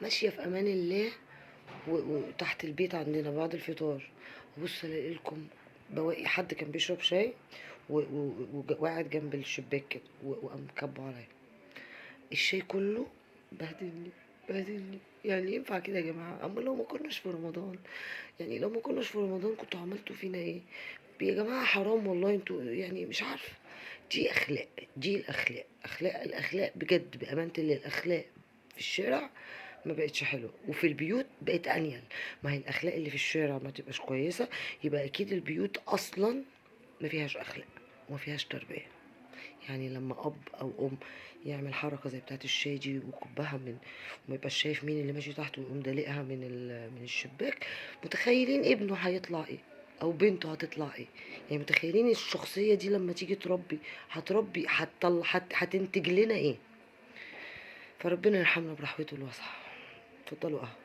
ماشيه في امان الله وتحت البيت عندنا بعد الفطار، ابص الاقي لكم بواقي حد كان بيشرب شاي وقاعد جنب الشباك كده وقام كبه عليا الشاي كله. بهدلني بهدلني. يعني ينفع كده يا جماعه؟ اما لو ما كناش في رمضان، يعني لو ما كناش في رمضان كنتوا عملتوا فينا ايه يا جماعه؟ حرام والله. انتوا يعني مش عارفه، دي اخلاق، دي الاخلاق، الاخلاق بجد بامانه الله. الاخلاق في الشارع ما بقتش حلوه، وفي البيوت بقت انيل. ما هي الاخلاق اللي في الشارع ما تبقاش كويسه، يبقى اكيد البيوت اصلا ما فيهاش اخلاق وما فيهاش تربيه. يعني لما اب او ام يعمل حركه زي بتاعه الشاي دي ويكبها من، وما يبقاش شايف مين اللي ماشي تحت، ويقوم دلقها من الشباك، متخيلين ابنه هيطلع ايه او بنته هتطلع ايه؟ يعني متخيلين الشخصيه دي لما تيجي تربي هتربي هتطلع هتنتج لنا ايه؟ فربنا يرحمنا برحمته الواسعه. اتفضلوا قهوه.